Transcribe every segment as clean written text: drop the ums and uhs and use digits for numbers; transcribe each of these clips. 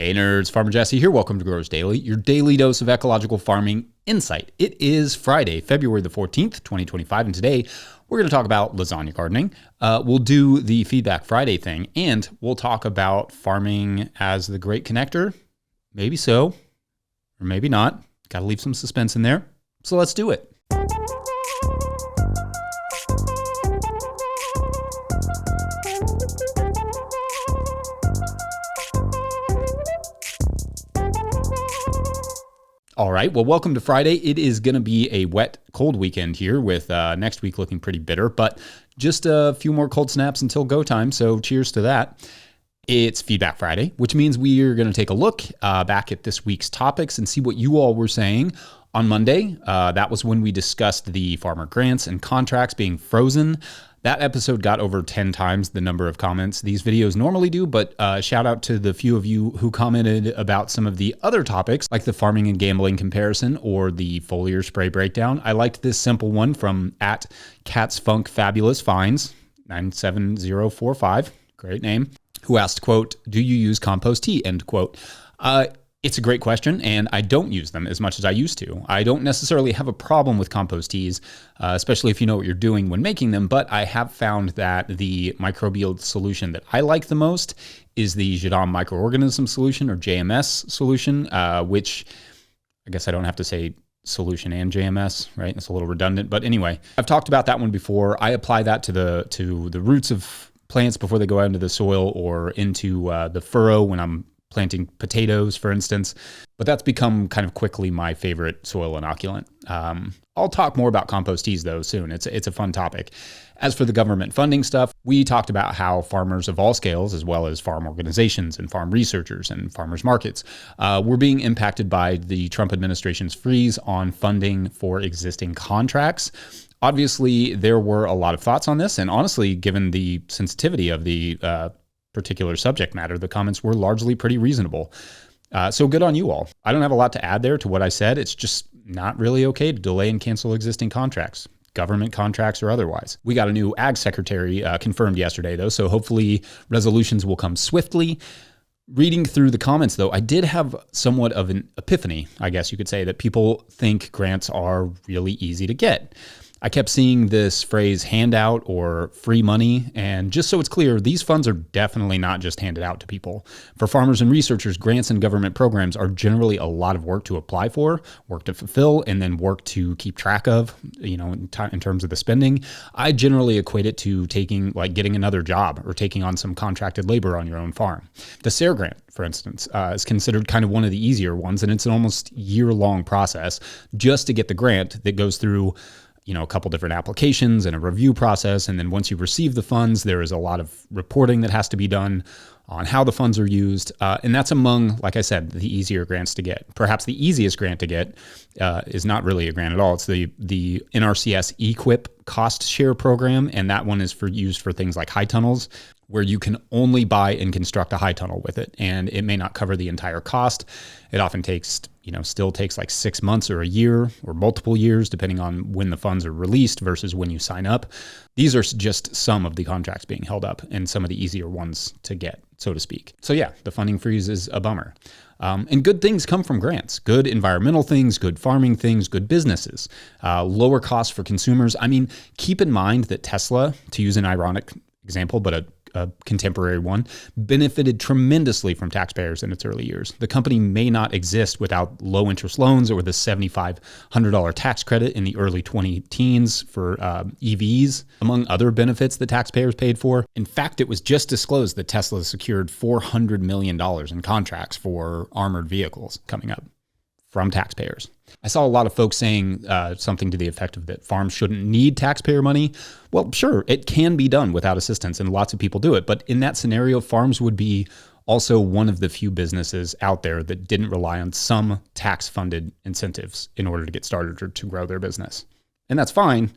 Hey nerds, Farmer Jesse here. Welcome to Growers Daily, your daily dose of ecological farming insight. It is Friday, February the 14th, 2025, and today we're going to talk about lasagna gardening. We'll do the Feedback Friday thing, and we'll talk about farming as the great connector. Maybe so, or maybe not. Got to leave some suspense in there. So let's do it. All right, well, welcome to Friday. It is going to be a wet, cold weekend here with next week looking pretty bitter, but just a few more cold snaps until go time, so cheers to that. It's Feedback Friday, which means we are going to take a look back at this week's topics and see what you all were saying on Monday. That was when we discussed the farmer grants and contracts being frozen. That episode got over 10 times the number of comments these videos normally do, but shout out to the few of you who commented about some of the other topics, like the farming and gambling comparison or the foliar spray breakdown. I liked this simple one from @CatsFunkFabulousFinds, 97045, great name, who asked, quote, "Do you use compost tea?" End quote. It's a great question, and I don't use them as much as I used to. I don't necessarily have a problem with compost teas, especially if you know what you're doing when making them, but I have found that the microbial solution that I like the most is the Jadam microorganism solution, or JMS solution, which I guess I don't have to say solution and JMS, right? It's a little redundant, but anyway, I've talked about that one before. I apply that to the roots of plants before they go out into the soil or into the furrow when I'm planting potatoes, for instance, but that's become kind of quickly my favorite soil inoculant. I'll talk more about compost teas though soon. It's a fun topic. As for the government funding stuff, we talked about how farmers of all scales, as well as farm organizations and farm researchers and farmers markets, were being impacted by the Trump administration's freeze on funding for existing contracts. Obviously, there were a lot of thoughts on this, and honestly, given the sensitivity of the particular subject matter, the comments were largely pretty reasonable. So good on you all. I don't have a lot to add there to what I said. It's just not really okay to delay and cancel existing contracts, government contracts or otherwise. We got a new ag secretary confirmed yesterday, though, so hopefully resolutions will come swiftly. Reading through the comments, though, I did have somewhat of an epiphany, I guess you could say, that people think grants are really easy to get. I kept seeing this phrase handout or free money, and just so it's clear, these funds are definitely not just handed out to people. For farmers and researchers, grants and government programs are generally a lot of work to apply for, work to fulfill, and then work to keep track of, in terms of the spending. I generally equate it to getting another job or taking on some contracted labor on your own farm. The SARE grant, for instance, is considered kind of one of the easier ones, and it's an almost year-long process just to get the grant that goes through a couple different applications and a review process. And then once you receive the funds, there is a lot of reporting that has to be done on how the funds are used. And that's among, like I said, the easier grants to get. Perhaps the easiest grant to get is not really a grant at all. It's the NRCS EQIP cost share program. And that one is used for things like high tunnels, where you can only buy and construct a high tunnel with it. And it may not cover the entire cost. It often still takes like 6 months or a year or multiple years, depending on when the funds are released versus when you sign up. These are just some of the contracts being held up and some of the easier ones to get, so to speak. So yeah, the funding freeze is a bummer. And good things come from grants, good environmental things, good farming things, good businesses, lower costs for consumers. I mean, keep in mind that Tesla, to use an ironic example, but a contemporary one, benefited tremendously from taxpayers in its early years. The company may not exist without low interest loans or the $7,500 tax credit in the early 2010s for EVs, among other benefits that taxpayers paid for. In fact, it was just disclosed that Tesla secured $400 million in contracts for armored vehicles coming up from taxpayers. I saw a lot of folks saying something to the effect of that farms shouldn't need taxpayer money. Well, sure, it can be done without assistance, and lots of people do it. But in that scenario, farms would be also one of the few businesses out there that didn't rely on some tax-funded incentives in order to get started or to grow their business. And that's fine.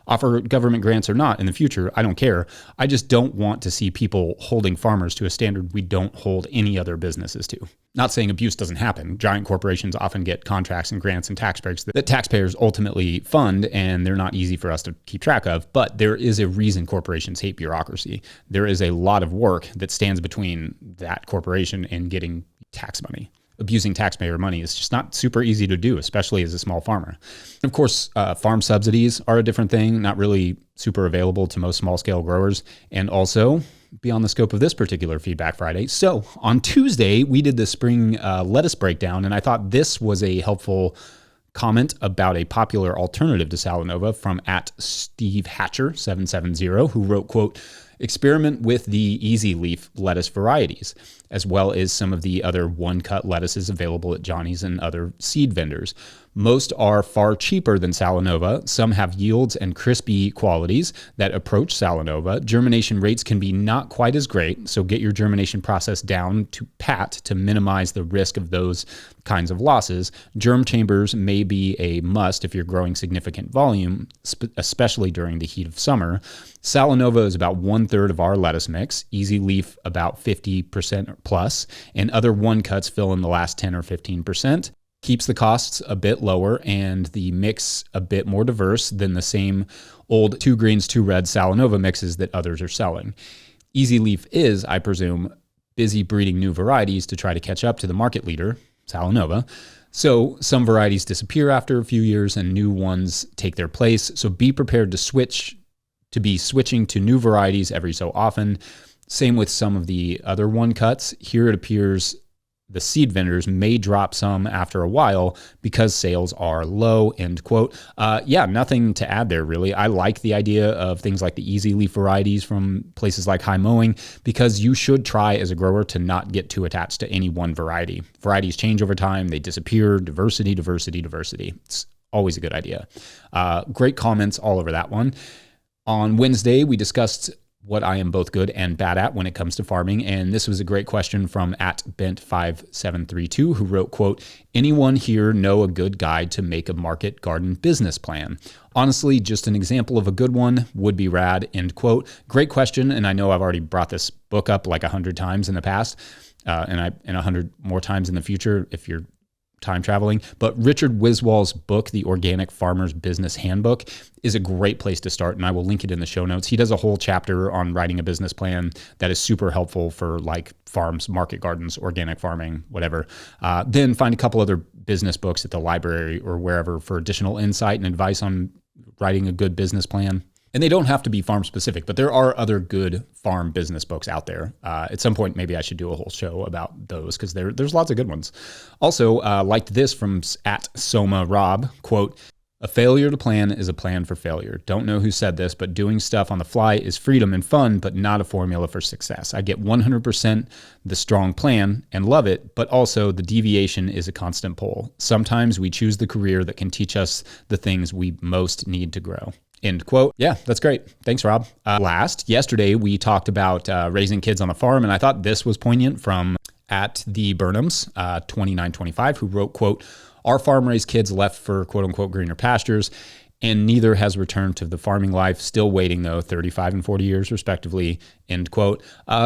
Offer government grants or not in the future, I don't care. I just don't want to see people holding farmers to a standard we don't hold any other businesses to. Not saying abuse doesn't happen. Giant corporations often get contracts and grants and tax breaks that taxpayers ultimately fund, and they're not easy for us to keep track of. But there is a reason corporations hate bureaucracy. There is a lot of work that stands between that corporation and getting tax money. Abusing taxpayer money is just not super easy to do, especially as a small farmer. Of course, farm subsidies are a different thing, not really super available to most small-scale growers, and also beyond the scope of this particular Feedback Friday. So on Tuesday, we did the spring lettuce breakdown, and I thought this was a helpful comment about a popular alternative to Salanova from @SteveHatcher770, who wrote, quote, experiment with the easy leaf lettuce varieties, as well as some of the other one-cut lettuces available at Johnny's and other seed vendors. Most are far cheaper than Salanova. Some have yields and crispy qualities that approach Salanova. Germination rates can be not quite as great, so get your germination process down to pat to minimize the risk of those kinds of losses. Germ chambers may be a must if you're growing significant volume, especially during the heat of summer. Salanova is about 1/3 of our lettuce mix, easy leaf about 50% plus, and other one cuts fill in the last 10 or 15%. Keeps the costs a bit lower and the mix a bit more diverse than the same old 2 greens, 2 reds Salanova mixes that others are selling. Easy Leaf is, I presume, busy breeding new varieties to try to catch up to the market leader, Salanova. So some varieties disappear after a few years and new ones take their place. So be prepared to be switching to new varieties every so often. Same with some of the other one cuts. Here it appears the seed vendors may drop some after a while because sales are low, end quote. Yeah, nothing to add there, really. I like the idea of things like the easy leaf varieties from places like High Mowing, because you should try as a grower to not get too attached to any one variety. Varieties change over time. They disappear. Diversity, diversity, diversity. It's always a good idea. Great comments all over that one. On Wednesday, we discussed what I am both good and bad at when it comes to farming. And this was a great question from @Bent5732, who wrote, quote, anyone here know a good guide to make a market garden business plan? Honestly, just an example of a good one would be rad, end quote. Great question. And I know I've already brought this book up like 100 times in the past, and 100 more times in the future if you're time traveling. But Richard Wiswall's book, The Organic Farmer's Business Handbook, is a great place to start, and I will link it in the show notes. He does a whole chapter on writing a business plan that is super helpful for like farms, market gardens, organic farming, whatever. Then find a couple other business books at the library or wherever for additional insight and advice on writing a good business plan. And they don't have to be farm specific, but there are other good farm business books out there. At some point, maybe I should do a whole show about those because there's lots of good ones. Also, liked this from @SomaRob, quote, a failure to plan is a plan for failure. Don't know who said this, but doing stuff on the fly is freedom and fun, but not a formula for success. I get 100% the strong plan and love it, but also the deviation is a constant pull. Sometimes we choose the career that can teach us the things we most need to grow. End quote. Yeah, that's great. Thanks, Rob. Yesterday, we talked about raising kids on the farm, and I thought this was poignant from @TheBurnhams, 2925, who wrote, quote, our farm raised kids left for quote unquote greener pastures, and neither has returned to the farming life. Still waiting though, 35 and 40 years respectively, end quote.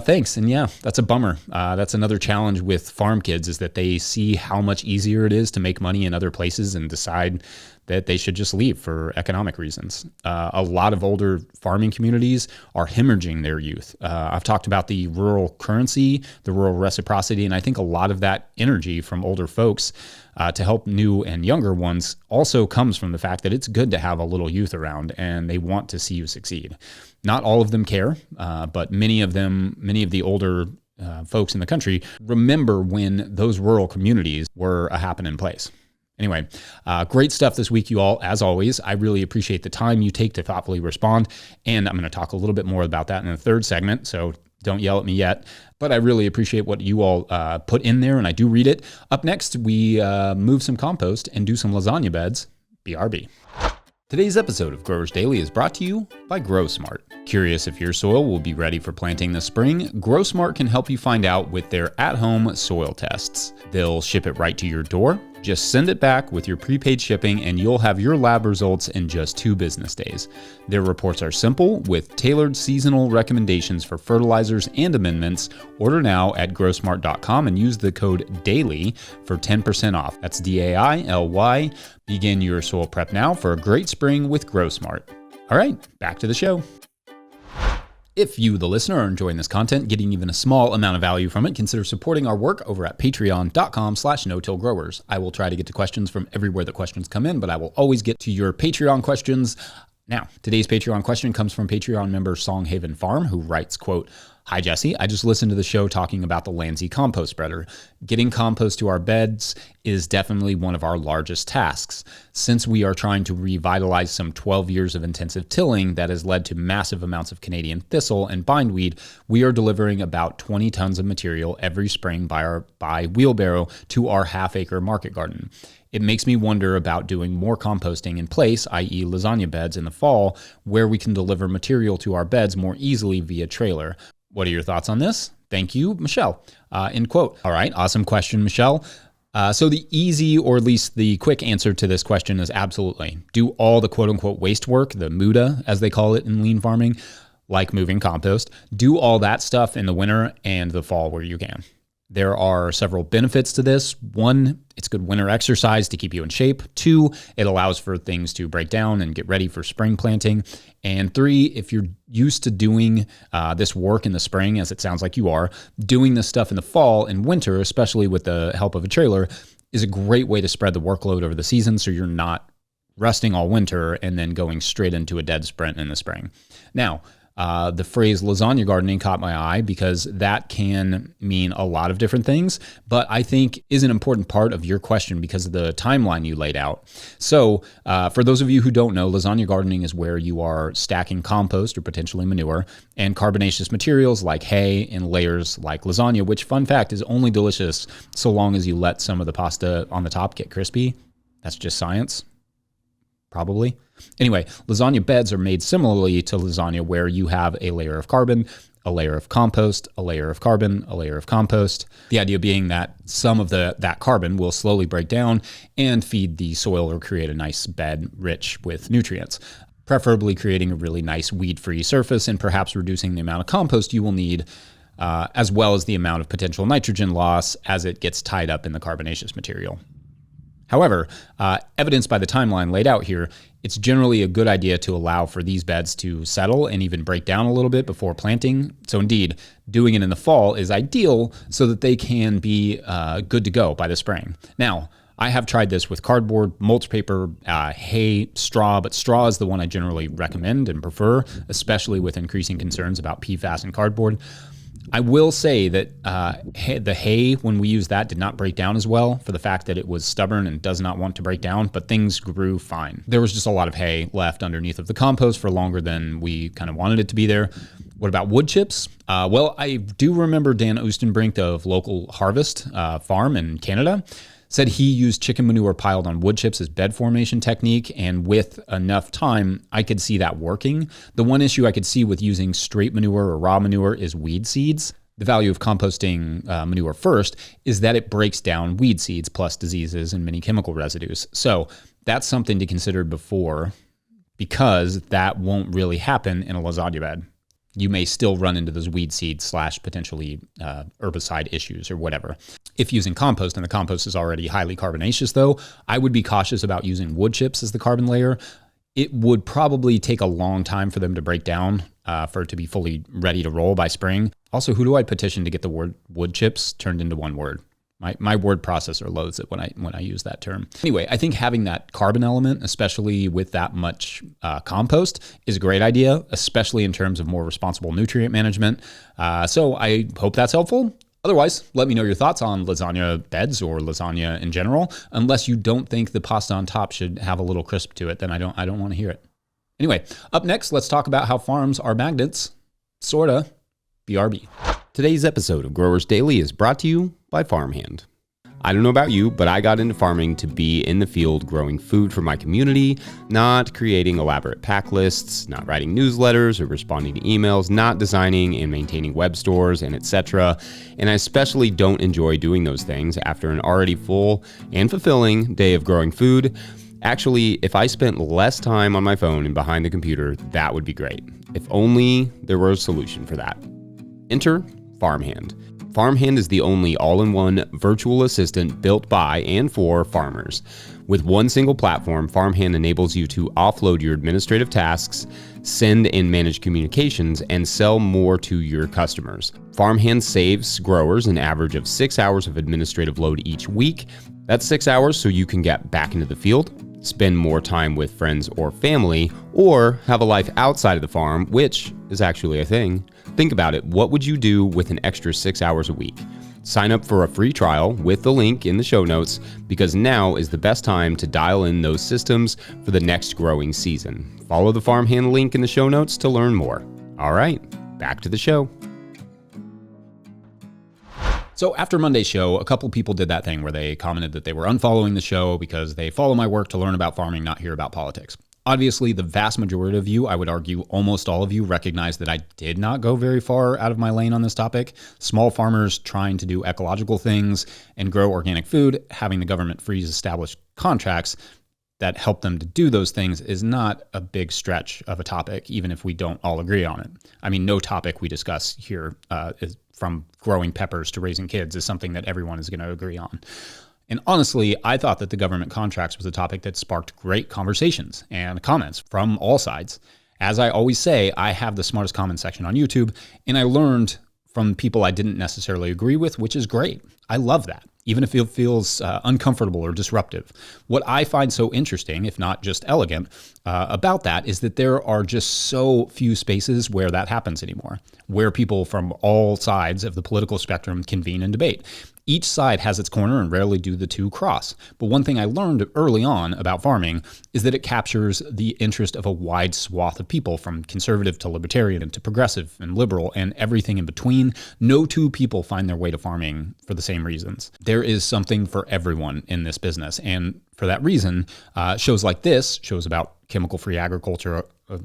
Thanks. And yeah, that's a bummer. That's another challenge with farm kids is that they see how much easier it is to make money in other places and decide that they should just leave for economic reasons. A lot of older farming communities are hemorrhaging their youth. I've talked about the rural currency, the rural reciprocity, and I think a lot of that energy from older folks to help new and younger ones also comes from the fact that it's good to have a little youth around and they want to see you succeed. Not all of them care, but many of the older folks in the country remember when those rural communities were a happening place. Anyway, great stuff this week, you all. As always, I really appreciate the time you take to thoughtfully respond, and I'm going to talk a little bit more about that in the third segment, so don't yell at me yet. But I really appreciate what you all put in there, and I do read it. Up next, we move some compost and do some lasagna beds. BRB. Today's episode of Growers Daily is brought to you by GrowSmart. Curious if your soil will be ready for planting this spring? GrowSmart can help you find out with their at-home soil tests. They'll ship it right to your door. Just send it back with your prepaid shipping and you'll have your lab results in just 2 business days. Their reports are simple with tailored seasonal recommendations for fertilizers and amendments. Order now at growsmart.com and use the code DAILY for 10% off. That's DAILY. Begin your soil prep now for a great spring with GrowSmart. All right, back to the show. If you, the listener, are enjoying this content, getting even a small amount of value from it, consider supporting our work over at patreon.com/no-till-growers. I will try to get to questions from everywhere that questions come in, but I will always get to your Patreon questions. Now, today's Patreon question comes from Patreon member Songhaven Farm, who writes, quote, "Hi, Jesse. I just listened to the show talking about the Landsea compost spreader. Getting compost to our beds is definitely one of our largest tasks. Since we are trying to revitalize some 12 years of intensive tilling that has led to massive amounts of Canadian thistle and bindweed, we are delivering about 20 tons of material every spring by wheelbarrow to our half-acre market garden. It makes me wonder about doing more composting in place, i.e. lasagna beds in the fall, where we can deliver material to our beds more easily via trailer. What are your thoughts on this? Thank you, Michelle." End quote. All right, awesome question, Michelle. So the easy, or at least the quick answer to this question is absolutely. Do all the quote-unquote waste work, the muda, as they call it in lean farming, like moving compost. Do all that stuff in the winter and the fall where you can. There are several benefits to this. One, it's good winter exercise to keep you in shape. Two, it allows for things to break down and get ready for spring planting. And three, if you're used to doing this work in the spring, as it sounds like you are, doing this stuff in the fall and winter, especially with the help of a trailer, is a great way to spread the workload over the season so you're not resting all winter and then going straight into a dead sprint in the spring. Now, the phrase lasagna gardening caught my eye because that can mean a lot of different things, but I think is an important part of your question because of the timeline you laid out. So for those of you who don't know, lasagna gardening is where you are stacking compost or potentially manure and carbonaceous materials like hay in layers like lasagna, which, fun fact, is only delicious so long as you let some of the pasta on the top get crispy. That's just science. Probably. Anyway, lasagna beds are made similarly to lasagna, where you have a layer of carbon, a layer of compost, a layer of carbon, a layer of compost. The idea being that some of that carbon will slowly break down and feed the soil or create a nice bed rich with nutrients, preferably creating a really nice weed-free surface and perhaps reducing the amount of compost you will need, as well as the amount of potential nitrogen loss as it gets tied up in the carbonaceous material. However, evidenced by the timeline laid out here, it's generally a good idea to allow for these beds to settle and even break down a little bit before planting. So indeed, doing it in the fall is ideal so that they can be good to go by the spring. Now, I have tried this with cardboard, mulch paper, hay, straw, but straw is the one I generally recommend and prefer, especially with increasing concerns about PFAS in cardboard. I will say that the hay, when we used that, did not break down as well for the fact that it was stubborn and does not want to break down, but things grew fine. There was just a lot of hay left underneath of the compost for longer than we kind of wanted it to be there. What about wood chips? Well, I do remember Dan Oostenbrink of Local Harvest Farm in Canada said he used chicken manure piled on wood chips as bed formation technique, and with enough time, I could see that working. The one issue I could see with using straight manure or raw manure is weed seeds. The value of composting manure first is that it breaks down weed seeds plus diseases and many chemical residues. So that's something to consider before, because that won't really happen in a lasagna bed. You may still run into those weed seed / potentially herbicide issues or whatever. If using compost, and the compost is already highly carbonaceous though, I would be cautious about using wood chips as the carbon layer. It would probably take a long time for them to break down for it to be fully ready to roll by spring. Also, who do I petition to get the word wood chips turned into one word? My word processor loads it when I use that term. Anyway, I think having that carbon element, especially with that much compost, is a great idea, especially in terms of more responsible nutrient management. So I hope that's helpful. Otherwise, let me know your thoughts on lasagna beds or lasagna in general. Unless you don't think the pasta on top should have a little crisp to it, then I don't want to hear it. Anyway, up next, let's talk about how farms are magnets. Sorta. BRB. Today's episode of Growers Daily is brought to you by Farmhand. I don't know about you, but I got into farming to be in the field growing food for my community, not creating elaborate pack lists, not writing newsletters or responding to emails, not designing and maintaining web stores, and etc. And I especially don't enjoy doing those things after an already full and fulfilling day of growing food. Actually, if I spent less time on my phone and behind the computer, that would be great. If only there were a solution for that. Enter Farmhand. Farmhand is the only all-in-one virtual assistant built by and for farmers. With one single platform, Farmhand enables you to offload your administrative tasks, send and manage communications, and sell more to your customers. Farmhand saves growers an average of 6 hours of administrative load each week. That's 6 hours so you can get back into the field, spend more time with friends or family, or have a life outside of the farm, which is actually a thing. Think about it. What would you do with an extra 6 hours a week? Sign up for a free trial with the link in the show notes, because now is the best time to dial in those systems for the next growing season. Follow the Farmhand link in the show notes to learn more. All right, back to the show. So after Monday's show, a couple people did that thing where they commented that they were unfollowing the show because they follow my work to learn about farming, not hear about politics. Obviously, the vast majority of you, I would argue almost all of you, recognize that I did not go very far out of my lane on this topic. Small farmers trying to do ecological things and grow organic food, having the government freeze established contracts that help them to do those things is not a big stretch of a topic, even if we don't all agree on it. I mean, no topic we discuss here, is from growing peppers to raising kids, is something that everyone is going to agree on. And honestly, I thought that the government contracts was a topic that sparked great conversations and comments from all sides. As I always say, I have the smartest comment section on YouTube, and I learned from people I didn't necessarily agree with, which is great. I love that, even if it feels uncomfortable or disruptive. What I find so interesting, if not just elegant, about that is that there are just so few spaces where that happens anymore, where people from all sides of the political spectrum convene and debate. Each side has its corner and rarely do the two cross. But one thing I learned early on about farming is that it captures the interest of a wide swath of people, from conservative to libertarian to progressive and liberal and everything in between. No two people find their way to farming for the same reasons. There is something for everyone in this business. And for that reason, shows like this, shows about chemical-free agriculture,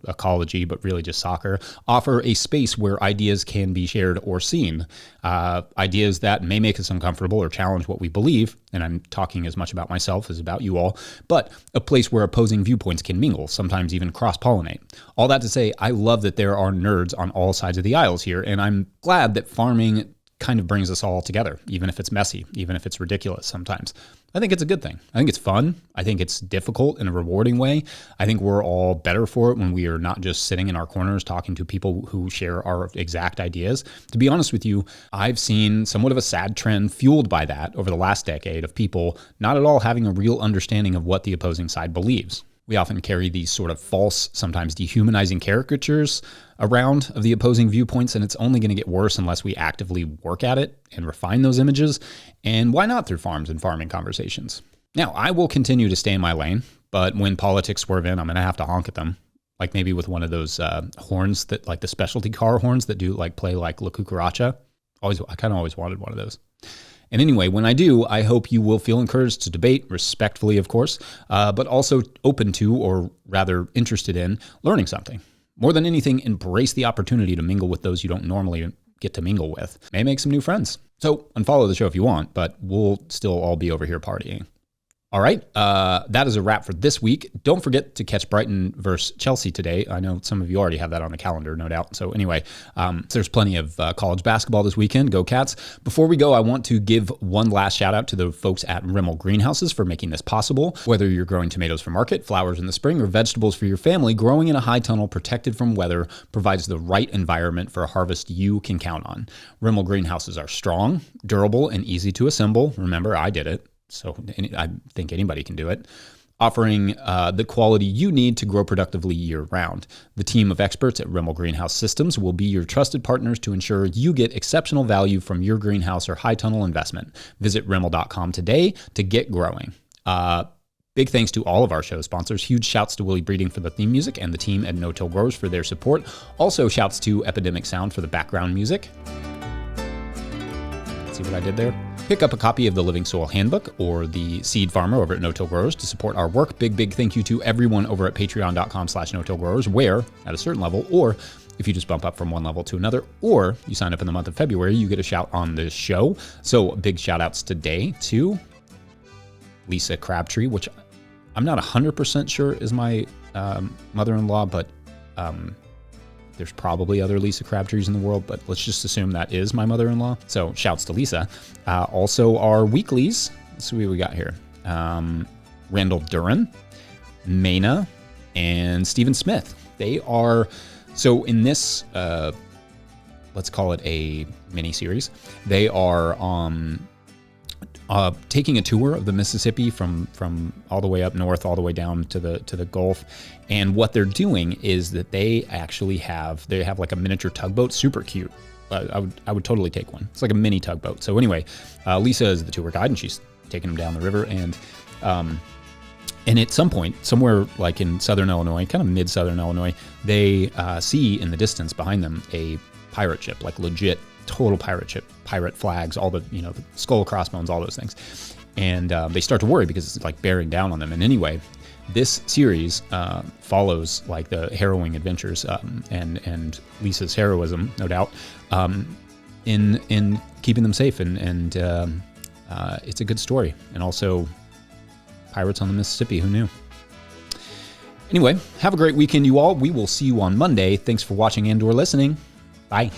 ecology, but really just soccer, offer a space where ideas can be shared or seen. Ideas that may make us uncomfortable or challenge what we believe, and I'm talking as much about myself as about you all, but a place where opposing viewpoints can mingle, sometimes even cross-pollinate. All that to say, I love that there are nerds on all sides of the aisles here, and I'm glad that farming kind of brings us all together, even if it's messy, even if it's ridiculous sometimes. I think it's a good thing. I think it's fun. I think it's difficult in a rewarding way. I think we're all better for it when we are not just sitting in our corners talking to people who share our exact ideas. To be honest with you, I've seen somewhat of a sad trend fueled by that over the last decade of people not at all having a real understanding of what the opposing side believes. We often carry these sort of false, sometimes dehumanizing caricatures around of the opposing viewpoints, and it's only going to get worse unless we actively work at it and refine those images. And why not through farms and farming conversations? Now, I will continue to stay in my lane, but when politics swerve in, I'm going to have to honk at them. Like maybe with one of those horns that, like the specialty car horns that do like play like La Cucaracha. I kind of always wanted one of those. And anyway, when I do, I hope you will feel encouraged to debate, respectfully, of course, but also open to, or rather interested in, learning something. More than anything, embrace the opportunity to mingle with those you don't normally get to mingle with. May make some new friends. So unfollow the show if you want, but we'll still all be over here partying. All right, that is a wrap for this week. Don't forget to catch Brighton versus Chelsea today. I know some of you already have that on the calendar, no doubt. So anyway, there's plenty of college basketball this weekend. Go Cats. Before we go, I want to give one last shout out to the folks at Rimmel Greenhouses for making this possible. Whether you're growing tomatoes for market, flowers in the spring, or vegetables for your family, growing in a high tunnel protected from weather provides the right environment for a harvest you can count on. Rimmel Greenhouses are strong, durable, and easy to assemble. Remember, I did it. So I think anybody can do it, offering the quality you need to grow productively year-round. The team of experts at Rimmel Greenhouse Systems will be your trusted partners to ensure you get exceptional value from your greenhouse or high tunnel investment. Visit Rimmel.com today to get growing. Big thanks to all of our show sponsors. Huge shouts to Willie Breeding for the theme music and the team at No-Till Growers for their support. Also shouts to Epidemic Sound for the background music. See what I did there? Pick up a copy of the Living Soil Handbook or the Seed Farmer over at No-Till Growers to support our work. Big thank you to everyone over at patreon.com/No-Till Growers, where at a certain level, or if you just bump up from one level to another, or you sign up in the month of February, you get a shout on this show. So big shout outs today to Lisa Crabtree, which I'm not 100% sure is my mother-in-law, but There's probably other Lisa Crabtrees in the world, but let's just assume that is my mother-in-law. So shouts to Lisa. Also, our weeklies. Let's see what we got here. Randall Duran, Maina, and Stephen Smith. They are, so in this, let's call it a mini-series, they are taking a tour of the Mississippi from all the way up north, all the way down to the Gulf. And what they're doing is that they have like a miniature tugboat, super cute. I would totally take one. It's like a mini tugboat. So anyway, Lisa is the tour guide, and she's taking them down the river. And at some point, somewhere like in southern Illinois, kind of mid-southern Illinois, they see in the distance behind them a pirate ship, like legit total pirate ship, pirate flags, all the, the skull, crossbones, all those things. And they start to worry because it's like bearing down on them. And anyway, this series follows like the harrowing adventures and Lisa's heroism, no doubt, in keeping them safe. And it's a good story. And also pirates on the Mississippi, who knew? Anyway, have a great weekend, you all. We will see you on Monday. Thanks for watching and/or listening. Bye.